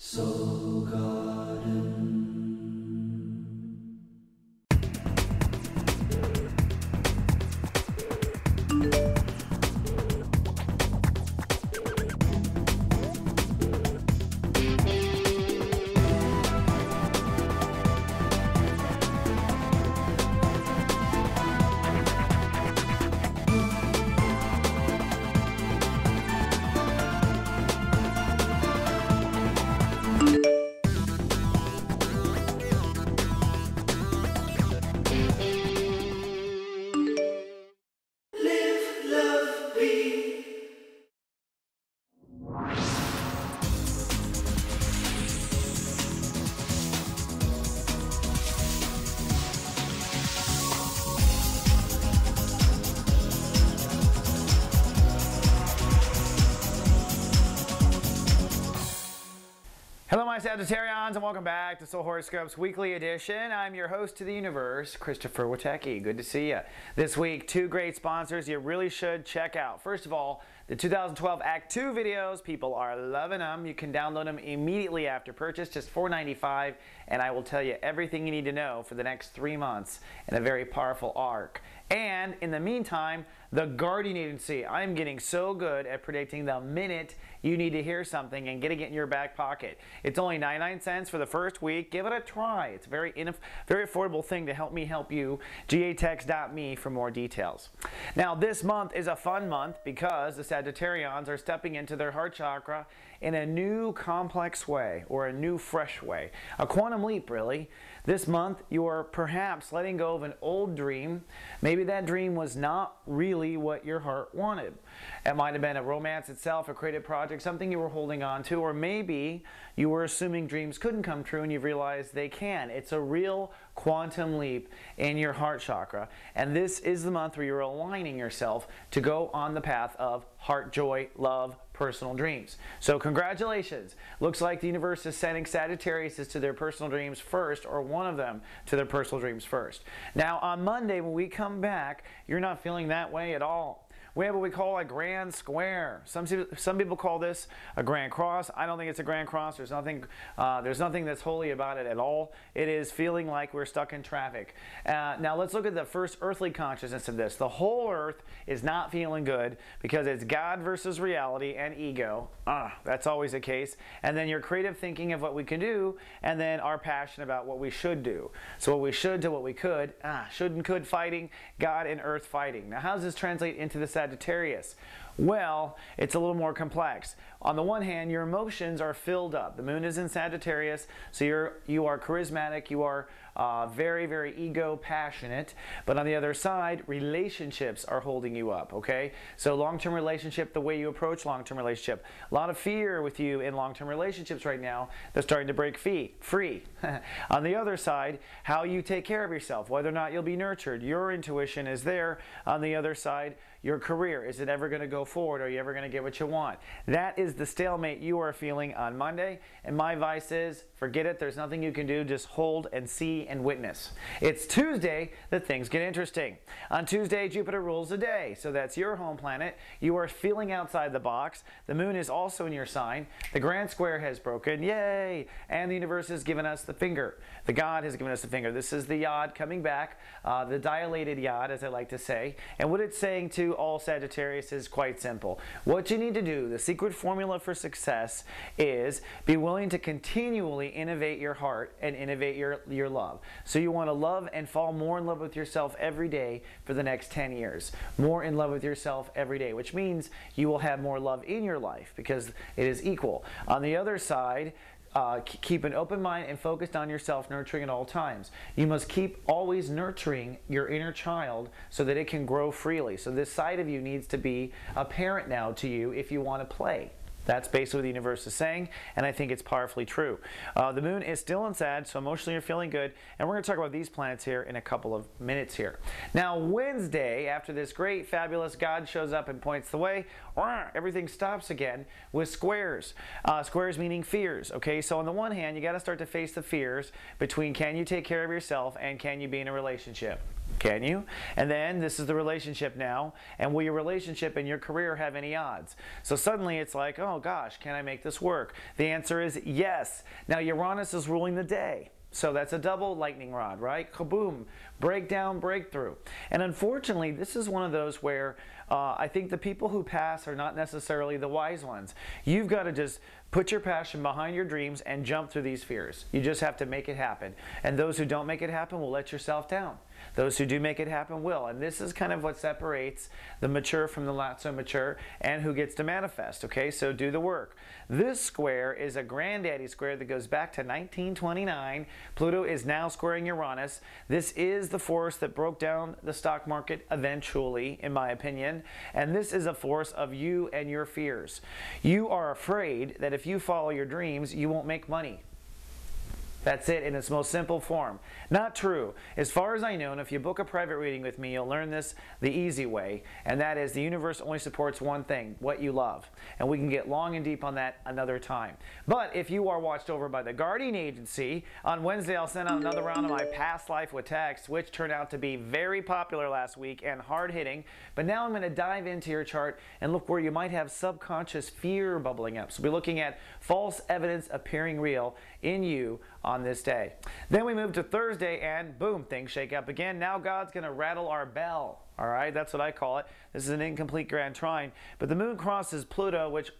Soul Garden. Hello my Sagittarians and welcome back to Soul Horoscopes Weekly Edition. I'm your host to the universe, Christopher Witecki. Good to see you. This week, two great sponsors you really should check out. First of all, the 2012 Act 2 videos. People are loving them. You can download them immediately after purchase, just $4.95, and I will tell you everything you need to know for the next 3 months in a very powerful arc. And in the meantime, the Guardian Agency. I'm getting so good at predicting the minute you need to hear something and getting it in your back pocket. It's only 99 cents for the first week. Give it a try. It's a very affordable thing to help me help you. gatext.me for more details. Now, this month is a fun month because the Sagittarians are stepping into their heart chakra in a new complex way, or a new fresh way. A quantum leap, really. This month, you are perhaps letting go of an old dream. Maybe that dream was not really what your heart wanted. It might have been a romance itself, a creative project, something you were holding on to, or maybe you were assuming dreams couldn't come true and you've realized they can. It's a real quantum leap in your heart chakra, and this is the month where you're aligning yourself to go on the path of heart joy, love, personal dreams. So congratulations. Looks like the universe is sending Sagittarius to their personal dreams first, or one of them to their personal dreams first. Now on Monday when we come back, you're not feeling that way at all. We have what we call a grand square. Some people call this a grand cross. I don't think it's a grand cross. There's nothing that's holy about it at all. It is feeling like we're stuck in traffic. Now let's look at the first earthly consciousness of this. The whole earth is not feeling good because it's God versus reality and ego. That's always the case. And then your creative thinking of what we can do, and then our passion about what we should do. So what we should to what we could. Should and could fighting, God and earth fighting. Now how does this translate into the Sagittarius? Well, it's a little more complex. On the one hand, your emotions are filled up. The moon is in Sagittarius, so you are charismatic, you are very, very ego passionate. But on the other side, relationships are holding you up, okay? So long-term relationship, the way you approach long-term relationship. A lot of fear with you in long-term relationships right now. They're starting to break free. On the other side, how you take care of yourself, whether or not you'll be nurtured. Your intuition is there. On the other side, your career. Is it ever going to go forward? Are you ever going to get what you want? That is the stalemate you are feeling on Monday. And my advice is, forget it. There's nothing you can do. Just hold and see and witness. It's Tuesday that things get interesting. On Tuesday, Jupiter rules the day. So that's your home planet. You are feeling outside the box. The moon is also in your sign. The grand square has broken. Yay! And the universe has given us the finger. The God has given us the finger. This is the yod coming back. The dilated yod, as I like to say. And what it's saying to all Sagittarius is quite simple. What you need to do, the secret formula for success, is be willing to continually innovate your heart and innovate your love. So you want to love and fall more in love with yourself every day for the next 10 years. More in love with yourself every day, which means you will have more love in your life because it is equal. On the other side, keep an open mind and focused on yourself nurturing at all times. You must keep always nurturing your inner child so that it can grow freely. So this side of you needs to be apparent now to you if you want to play. That's basically what the universe is saying, and I think it's powerfully true. The moon is still in Sag, so emotionally you're feeling good, and we're going to talk about these planets here in a couple of minutes here. Now, Wednesday, after this great, fabulous God shows up and points the way, everything stops again with squares. Squares meaning fears, okay? So on the one hand, you got to start to face the fears between can you take care of yourself and can you be in a relationship. Can you? And then this is the relationship now. And will your relationship and your career have any odds? So suddenly it's like, oh gosh, can I make this work? The answer is yes. Now Uranus is ruling the day. So that's a double lightning rod, right? Kaboom, breakdown, breakthrough. And unfortunately, this is one of those where I think the people who pass are not necessarily the wise ones. You've got to just put your passion behind your dreams and jump through these fears. You just have to make it happen. And those who don't make it happen will let yourself down. Those who do make it happen will. And this is kind of what separates the mature from the not so mature and who gets to manifest. Okay, so do the work. This square is a granddaddy square that goes back to 1929. Pluto is now squaring Uranus. This is the force that broke down the stock market eventually, in my opinion. And this is a force of you and your fears. You are afraid that if you follow your dreams, you won't make money. That's it in its most simple form. Not true. As far as I know, and if you book a private reading with me, you'll learn this the easy way, and that is the universe only supports one thing, what you love. And we can get long and deep on that another time. But if you are watched over by the guardian agency, on Wednesday I'll send out another round of my past life with text, which turned out to be very popular last week and hard-hitting. But now I'm going to dive into your chart and look where you might have subconscious fear bubbling up. So we're looking at false evidence appearing real in you on this day. Then we move to Thursday and boom, things shake up again. Now God's going to rattle our bell. All right, that's what I call it. This is an incomplete grand trine. But the moon crosses Pluto, which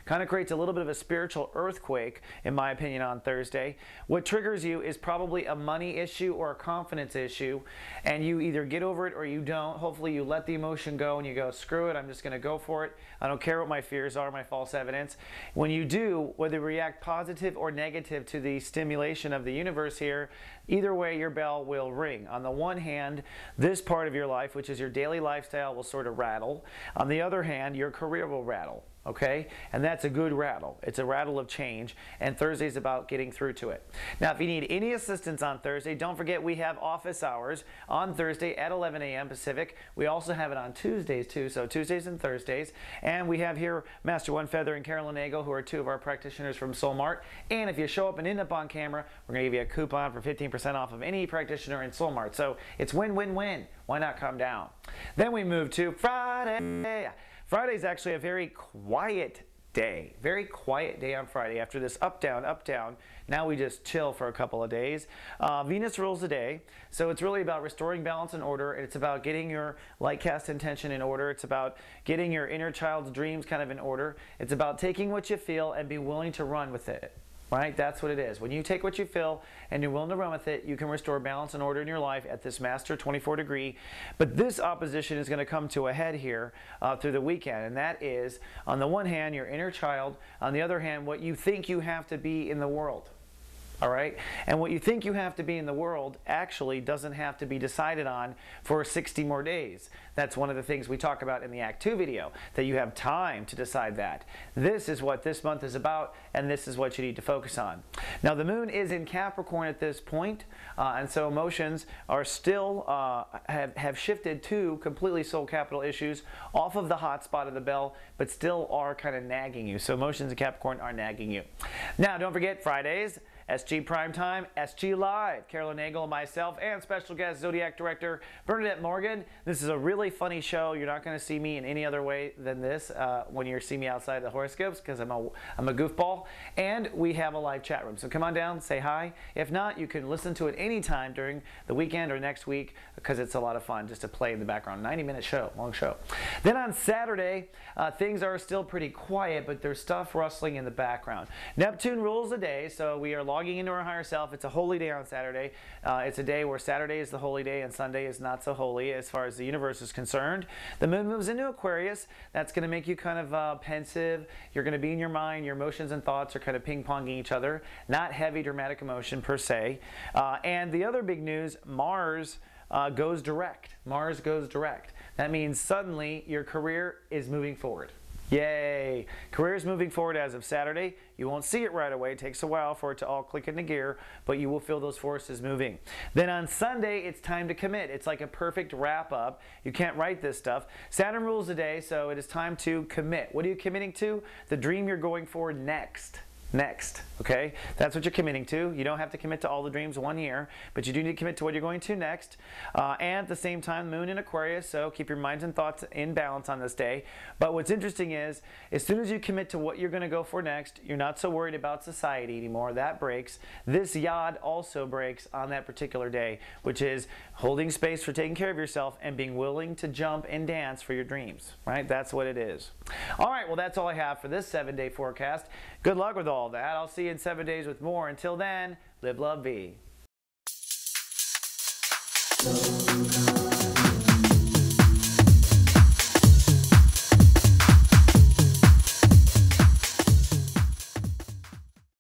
kind of creates a little bit of a spiritual earthquake, in my opinion, on Thursday. What triggers you is probably a money issue or a confidence issue, and you either get over it or you don't. Hopefully you let the emotion go and you go, screw it, I'm just going to go for it. I don't care what my fears are, my false evidence. When you do, whether you react positive or negative to the stimulation of the universe here, either way your bell will ring. On the one hand, this part of your life, which is your daily lifestyle, will sort of rattle. On the other hand, your career will rattle. Okay? And that's a good rattle. It's a rattle of change, and Thursday's about getting through to it. Now, if you need any assistance on Thursday, don't forget we have office hours on Thursday at 11 a.m. Pacific. We also have it on Tuesdays too, so Tuesdays and Thursdays. And we have here Master One Feather and Carolyn Nagel, who are two of our practitioners from Soul Mart. And if you show up and end up on camera, we're going to give you a coupon for 15% off of any practitioner in Soul Mart. So it's win-win-win. Why not come down? Then we move to Friday. Friday is actually a very quiet day. Very quiet day on Friday. After this up, down, now we just chill for a couple of days. Venus rules the day, so it's really about restoring balance and order. It's about getting your light cast intention in order. It's about getting your inner child's dreams kind of in order. It's about taking what you feel and be willing to run with it. Right? That's what it is. When you take what you feel and you're willing to run with it, you can restore balance and order in your life at this master 24 degree. But this opposition is going to come to a head here through the weekend. And that is, on the one hand, your inner child. On the other hand, what you think you have to be in the world. All right? And what you think you have to be in the world actually doesn't have to be decided on for 60 more days. That's one of the things we talk about in the Act 2 video, that you have time to decide that. This is what this month is about, and this is what you need to focus on. Now, the moon is in Capricorn at this point, and so emotions are still, have shifted to completely soul capital issues off of the hot spot of the bell, but still are kind of nagging you. So emotions in Capricorn are nagging you. Now, don't forget Fridays, SG Primetime, SG Live. Carolyn Nagel, myself, and special guest Zodiac Director Bernadette Morgan. This is a really funny show. You're not going to see me in any other way than this when you see me outside the horoscopes, because I'm a goofball. And we have a live chat room. So come on down, say hi. If not, you can listen to it anytime during the weekend or next week, because it's a lot of fun just to play in the background. 90-minute show, long show. Then on Saturday, things are still pretty quiet, but there's stuff rustling in the background. Neptune rules the day, so we are logging into our higher self. It's a holy day on Saturday. It's a day where Saturday is the holy day and Sunday is not so holy as far as the universe is concerned. The moon moves into Aquarius. That's going to make you kind of pensive. You're going to be in your mind. Your emotions and thoughts are kind of ping-ponging each other. Not heavy dramatic emotion per se. And the other big news, Mars goes direct. Mars goes direct. That means suddenly your career is moving forward. Yay! Career is moving forward as of Saturday. You won't see it right away. It takes a while for it to all click into gear, but you will feel those forces moving. Then on Sunday, it's time to commit. It's like a perfect wrap-up. You can't write this stuff. Saturn rules the day, so it is time to commit. What are you committing to? The dream you're going for next. next, okay? That's what you're committing to. You don't have to commit to all the dreams 1 year, but you do need to commit to what you're going to next. And at the same time, moon in Aquarius, so keep your minds and thoughts in balance on this day. But what's interesting is, as soon as you commit to what you're going to go for next, you're not so worried about society anymore. That breaks. This yod also breaks on that particular day, which is holding space for taking care of yourself and being willing to jump and dance for your dreams, right? That's what it is. All right, well, that's all I have for this 7-day forecast. Good luck with all that. I'll see you in 7 days with more. Until then, live, love, be.